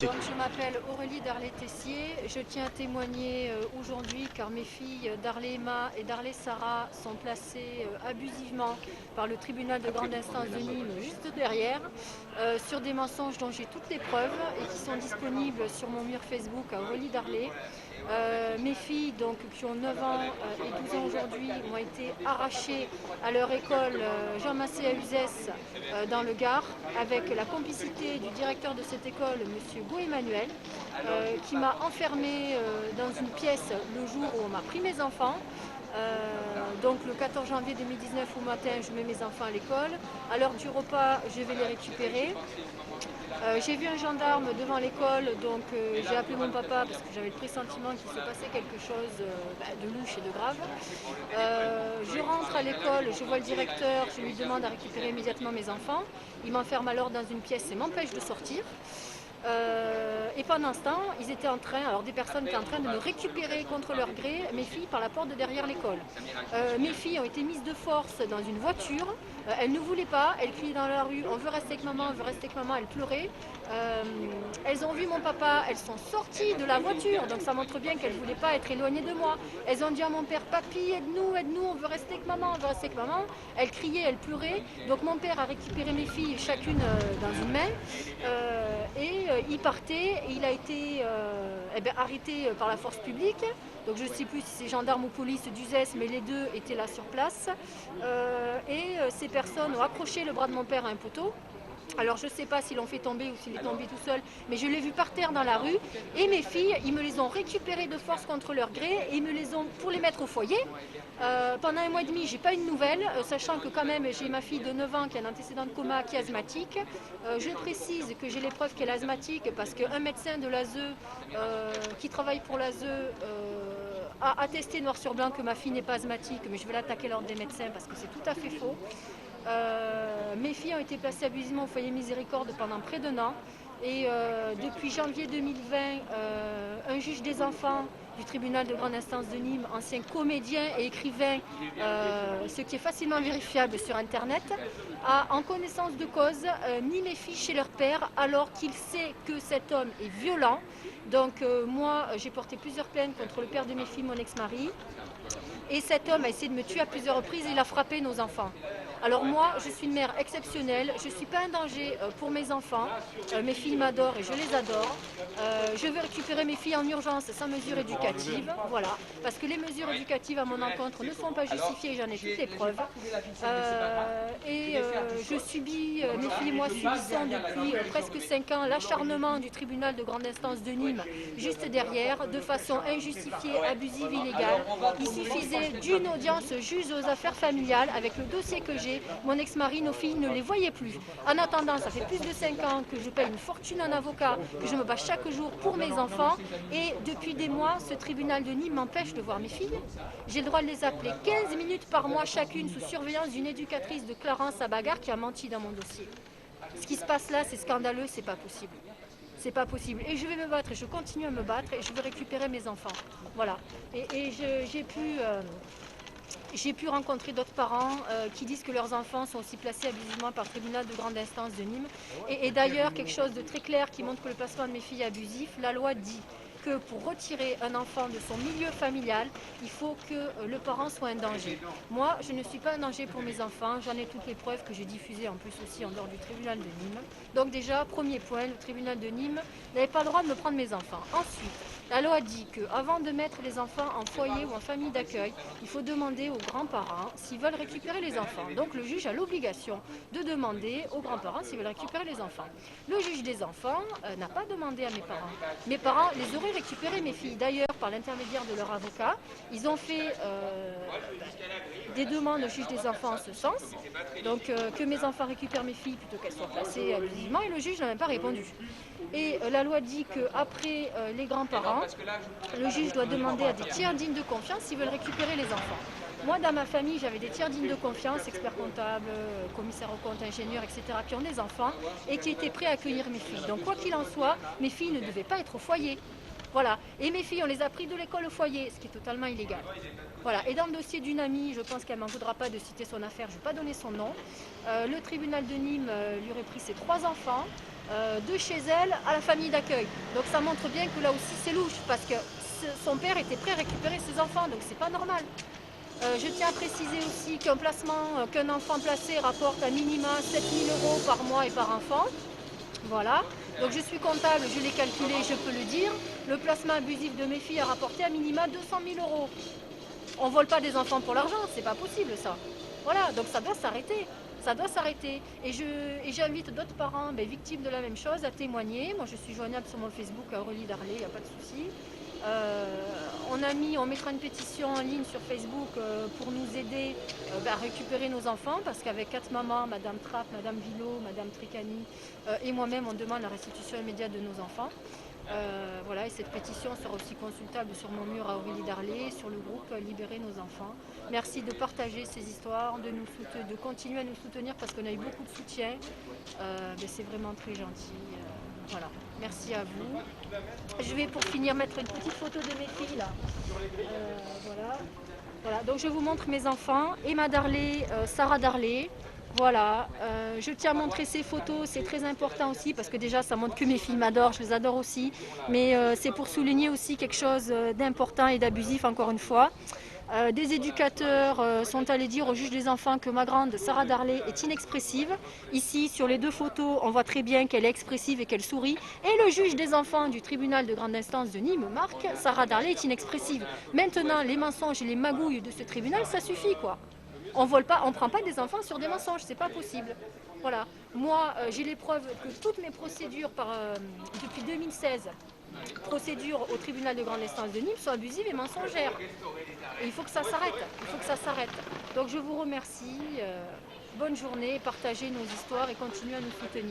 Donc, je m'appelle Aurélie Darlet-Tessier. Je tiens à témoigner aujourd'hui car mes filles Darlet Emma et Darlet Sarah sont placées abusivement par le tribunal de grande instance de Nîmes juste derrière sur des mensonges dont j'ai toutes les preuves et qui sont disponibles sur mon mur Facebook à Aurélie Darlet. Mes filles donc, qui ont 9 ans et 12 ans aujourd'hui ont été arrachées à leur école Jean Massé à Uzès dans le Gard avec la complicité du directeur de cette école, M. Emmanuel, qui m'a enfermée dans une pièce le jour où on m'a pris mes enfants. Donc le 14 janvier 2019 au matin, je mets mes enfants à l'école. À l'heure du repas, je vais les récupérer. J'ai vu un gendarme devant l'école, donc j'ai appelé mon papa parce que j'avais le pressentiment qu'il se passait quelque chose de louche et de grave. Je rentre à l'école, je vois le directeur, je lui demande à récupérer immédiatement mes enfants. Il m'enferme alors dans une pièce et m'empêche de sortir. Et pendant ce temps, ils étaient en train, alors des personnes étaient en train de me récupérer contre leur gré, mes filles, par la porte de derrière l'école. Mes filles ont été mises de force dans une voiture. Elles ne voulaient pas, elles criaient dans la rue, on veut rester avec maman, on veut rester avec maman, elles pleuraient. Elles ont vu mon papa, elles sont sorties de la voiture, donc ça montre bien qu'elles ne voulaient pas être éloignées de moi. Elles ont dit à mon père, papy, aide-nous, on veut rester avec maman, on veut rester avec maman. Elles criaient, elles pleuraient, donc mon père a récupéré mes filles chacune dans une main. Il partait et il a été arrêté par la force publique. Donc je ne sais plus si c'est gendarmes ou police d'Uzès, mais les deux étaient là sur place. Ces personnes ont accroché le bras de mon père à un poteau. Alors je ne sais pas s'ils l'ont fait tomber ou s'il est tombé tout seul, mais je l'ai vu par terre dans la rue. Et mes filles, ils me les ont récupérées de force contre leur gré et ils me les ont pour les mettre au foyer. Pendant 1 mois et demi, j'ai pas eu de nouvelles, sachant que quand même j'ai ma fille de 9 ans qui a un antécédent de coma, qui est asthmatique. Je précise que j'ai les preuves qu'elle est asthmatique parce qu'un médecin de l'ASE qui travaille pour l'ASE a attesté noir sur blanc que ma fille n'est pas asthmatique, mais je vais l'attaquer l'ordre des médecins parce que c'est tout à fait faux. Mes filles ont été placées abusivement au foyer Miséricorde pendant près d'1 an. Et depuis janvier 2020, un juge des enfants du tribunal de grande instance de Nîmes, ancien comédien et écrivain, ce qui est facilement vérifiable sur internet, a en connaissance de cause mis mes filles chez leur père alors qu'il sait que cet homme est violent. Donc moi j'ai porté plusieurs plaintes contre le père de mes filles, mon ex-mari. Et cet homme a essayé de me tuer à plusieurs reprises et il a frappé nos enfants. Alors moi, je suis une mère exceptionnelle, je ne suis pas un danger pour mes enfants. Mes filles m'adorent et je les adore. Je veux récupérer mes filles en urgence sans mesure éducative, voilà. Parce que les mesures éducatives à mon encontre ne sont pas justifiées, j'en ai toutes les preuves. Je subis, mes filles et moi subissons depuis presque 5 ans l'acharnement du tribunal de grande instance de Nîmes, juste derrière, de façon injustifiée, abusive, illégale. Il suffisait d'une audience juge aux affaires familiales avec le dossier que j'ai. Mon ex-mari, nos filles ne les voyaient plus. En attendant, ça fait plus de 5 ans que je paye une fortune en avocat, que je me bats chaque jour pour mes enfants. Et depuis des mois, ce tribunal de Nîmes m'empêche de voir mes filles. J'ai le droit de les appeler 15 minutes par mois chacune sous surveillance d'une éducatrice de Clarence à Bagarre qui a menti dans mon dossier. Ce qui se passe là, c'est scandaleux, c'est pas possible. C'est pas possible. Et je vais me battre, et je continue à me battre, et je veux récupérer mes enfants. Voilà. J'ai pu rencontrer d'autres parents qui disent que leurs enfants sont aussi placés abusivement par le tribunal de grande instance de Nîmes. Et d'ailleurs, quelque chose de très clair qui montre que le placement de mes filles est abusif, la loi dit que pour retirer un enfant de son milieu familial, il faut que le parent soit un danger. Moi, je ne suis pas un danger pour mes enfants, j'en ai toutes les preuves que j'ai diffusées en plus aussi en dehors du tribunal de Nîmes. Donc déjà, premier point, le tribunal de Nîmes n'avait pas le droit de me prendre mes enfants. Ensuite, la loi dit qu'avant de mettre les enfants en foyer ou en famille d'accueil, il faut demander aux grands-parents s'ils veulent récupérer les enfants. Donc le juge a l'obligation de demander aux grands-parents s'ils veulent récupérer les enfants. Le juge des enfants n'a pas demandé à mes parents. Mes parents les auraient récupéré, mes filles. D'ailleurs, par l'intermédiaire de leur avocat, ils ont fait des demandes au juge des enfants en ce sens. Donc que mes enfants récupèrent mes filles plutôt qu'elles soient placées abusivement. Et le juge n'a même pas répondu. Et la loi dit qu'après les grands-parents, le juge doit demander à des tiers dignes de confiance s'ils veulent récupérer les enfants. Moi, dans ma famille, j'avais des tiers dignes de confiance, experts comptables, commissaires aux comptes, ingénieurs, etc., qui ont des enfants et qui étaient prêts à accueillir mes filles. Donc, quoi qu'il en soit, mes filles ne devaient pas être au foyer. Voilà. Et mes filles, on les a pris de l'école au foyer, ce qui est totalement illégal. Voilà. Et dans le dossier d'une amie, je pense qu'elle ne m'en voudra pas de citer son affaire, je ne vais pas donner son nom. Le tribunal de Nîmes lui aurait pris ses 3 enfants de chez elle à la famille d'accueil. Donc ça montre bien que là aussi c'est louche, parce que son père était prêt à récupérer ses enfants, donc c'est pas normal. Je tiens à préciser aussi qu'un enfant placé rapporte à minima 7 000 € par mois et par enfant. Voilà, donc je suis comptable, je l'ai calculé, je peux le dire. Le placement abusif de mes filles a rapporté à minima 200 000 €. On ne vole pas des enfants pour l'argent, c'est pas possible ça. Voilà, donc ça doit s'arrêter. Ça doit s'arrêter. Et j'invite d'autres parents victimes de la même chose à témoigner. Moi je suis joignable sur mon Facebook à Aurélie Darlé, il n'y a pas de souci. On mettra une pétition en ligne sur Facebook pour nous aider à récupérer nos enfants, parce qu'avec 4 mamans, Madame Trapp, Madame Villot, Madame Tricani et moi-même, on demande la restitution immédiate de nos enfants. Voilà, et cette pétition sera aussi consultable sur mon mur à Aurélie Darlé, sur le groupe Libérer nos enfants. Merci de partager ces histoires, de continuer à nous soutenir, parce qu'on a eu beaucoup de soutien. C'est vraiment très gentil. Voilà, merci à vous. Je vais pour finir mettre une petite photo de mes filles là. Voilà. Voilà, donc je vous montre mes enfants, Emma Darlé, Sarah Darlé. Voilà, je tiens à montrer ces photos, c'est très important aussi, parce que déjà ça montre que mes filles m'adorent, je les adore aussi, mais c'est pour souligner aussi quelque chose d'important et d'abusif encore une fois. Des éducateurs sont allés dire au juge des enfants que ma grande Sarah Darlé est inexpressive. Ici, sur les 2 photos, on voit très bien qu'elle est expressive et qu'elle sourit. Et le juge des enfants du tribunal de grande instance de Nîmes marque Sarah Darlé est inexpressive. Maintenant, les mensonges et les magouilles de ce tribunal, ça suffit quoi. On vole pas, on prend pas des enfants sur des mensonges, c'est pas possible. Voilà. Moi, j'ai les preuves que toutes mes procédures depuis 2016, procédures au tribunal de grande instance de Nîmes, sont abusives et mensongères. Et il faut que ça s'arrête. Il faut que ça s'arrête. Donc je vous remercie. Bonne journée, partagez nos histoires et continuez à nous soutenir.